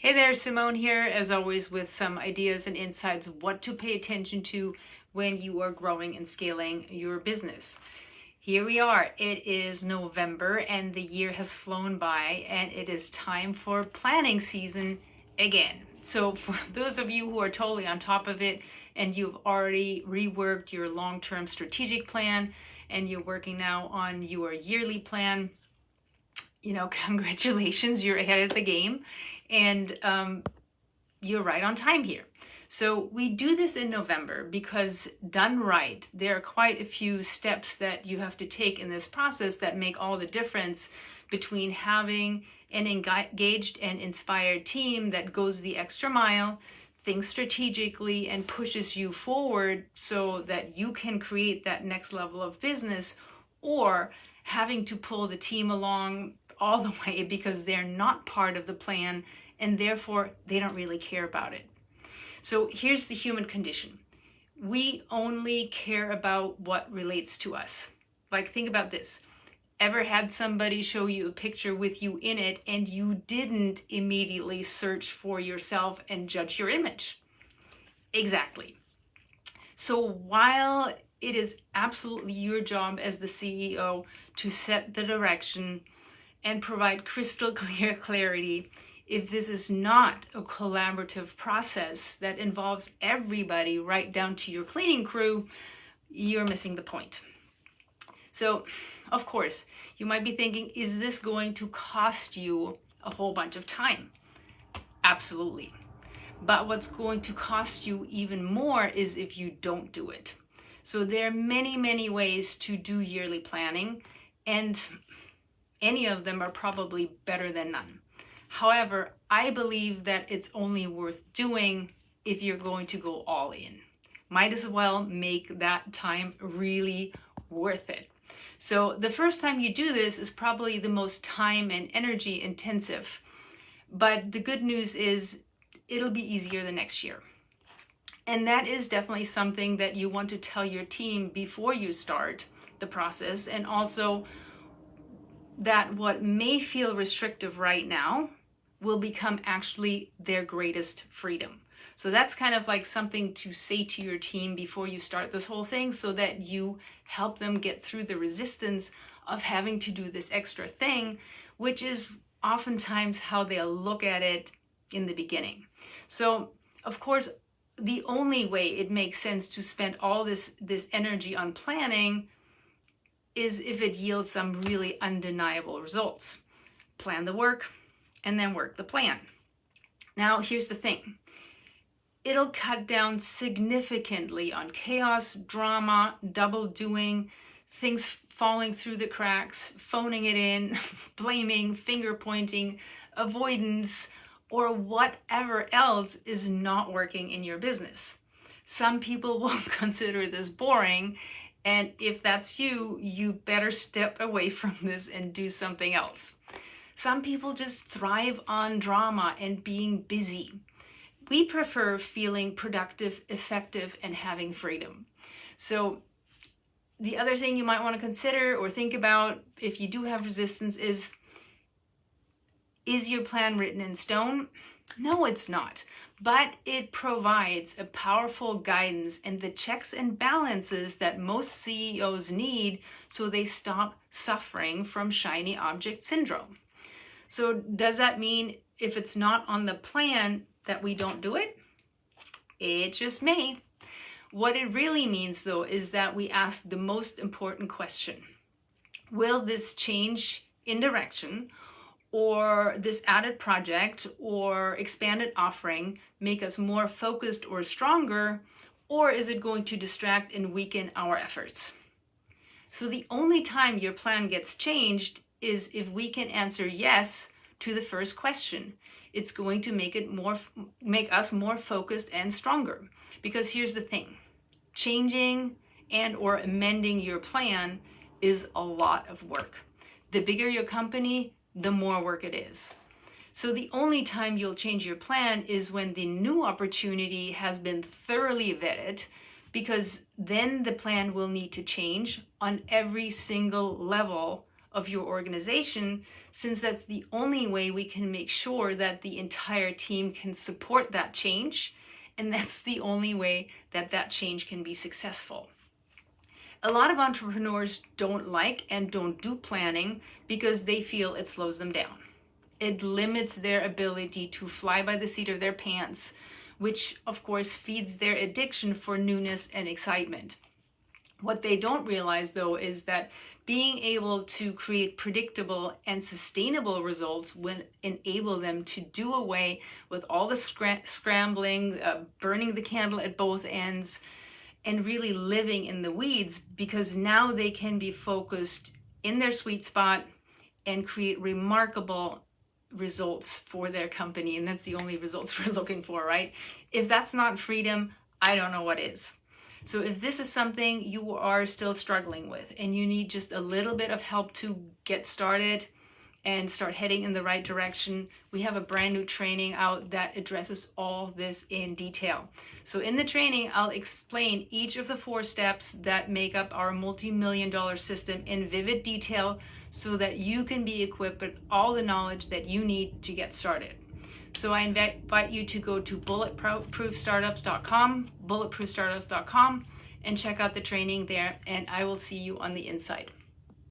Hey there, Simone here, as always, with some ideas and insights of what to pay attention to when you are growing and scaling your business. Here we are. It is November and the year has flown by, and it is time for planning season again. So, for those of you who are totally on top of it and you've already reworked your long term strategic plan and you're working now on your yearly plan, congratulations, you're ahead of the game. And you're right on time here. So we do this in November because done right, there are quite a few steps that you have to take in this process that make all the difference between having an engaged and inspired team that goes the extra mile, thinks strategically, and pushes you forward so that you can create that next level of business, or having to pull the team along all the way because they're not part of the plan and therefore they don't really care about it. So here's the human condition. We only care about what relates to us. Like, think about this. Ever had somebody show you a picture with you in it and you didn't immediately search for yourself and judge your image? Exactly. So while it is absolutely your job as the CEO to set the direction and provide crystal clear clarity, if this is not a collaborative process that involves everybody right down to your cleaning crew, you're missing the point. So, of course, you might be thinking, is this going to cost you a whole bunch of time? Absolutely. But what's going to cost you even more is if you don't do it. So there are many, many ways to do yearly planning, and any of them are probably better than none. However, I believe that it's only worth doing if you're going to go all in. Might as well make that time really worth it. So the first time you do this is probably the most time and energy intensive. But the good news is it'll be easier the next year. And that is definitely something that you want to tell your team before you start the process, and also that what may feel restrictive right now will become actually their greatest freedom. So that's kind of like something to say to your team before you start this whole thing, so that you help them get through the resistance of having to do this extra thing, which is oftentimes how they'll look at it in the beginning. So, of course, the only way it makes sense to spend all this energy on planning is if it yields some really undeniable results. Plan the work and then work the plan. Now, here's the thing. It'll cut down significantly on chaos, drama, double doing, things falling through the cracks, phoning it in, blaming, finger pointing, avoidance, or whatever else is not working in your business. Some people will consider this boring, and if that's you, you better step away from this and do something else. Some people just thrive on drama and being busy. We prefer feeling productive, effective, and having freedom. So the other thing you might want to consider or think about if you do have resistance is your plan written in stone? No, it's not. But it provides a powerful guidance and the checks and balances that most CEOs need so they stop suffering from shiny object syndrome. So does that mean if it's not on the plan that we don't do it? It just may. What it really means, though, is that we ask the most important question. Will this change in direction, or this added project or expanded offering make us more focused or stronger, or is it going to distract and weaken our efforts? So the only time your plan gets changed is if we can answer yes to the first question. It's going to make us more focused and stronger. Because here's the thing, changing and or amending your plan is a lot of work. The bigger your company, the more work it is. So the only time you'll change your plan is when the new opportunity has been thoroughly vetted, because then the plan will need to change on every single level of your organization, since that's the only way we can make sure that the entire team can support that change, and that's the only way that that change can be successful. A lot of entrepreneurs don't like and don't do planning because they feel it slows them down. It limits their ability to fly by the seat of their pants, which of course feeds their addiction for newness and excitement. What they don't realize though is that being able to create predictable and sustainable results will enable them to do away with all the scrambling, burning the candle at both ends, and really living in the weeds, because now they can be focused in their sweet spot and create remarkable results for their company. And that's the only results we're looking for, right? If that's not freedom, I don't know what is. So if this is something you are still struggling with and you need just a little bit of help to get started and start heading in the right direction, we have a brand new training out that addresses all this in detail. So in the training, I'll explain each of the 4 steps that make up our multi-million-dollar system in vivid detail so that you can be equipped with all the knowledge that you need to get started. So I invite you to go to bulletproofstartups.com, and check out the training there, and I will see you on the inside.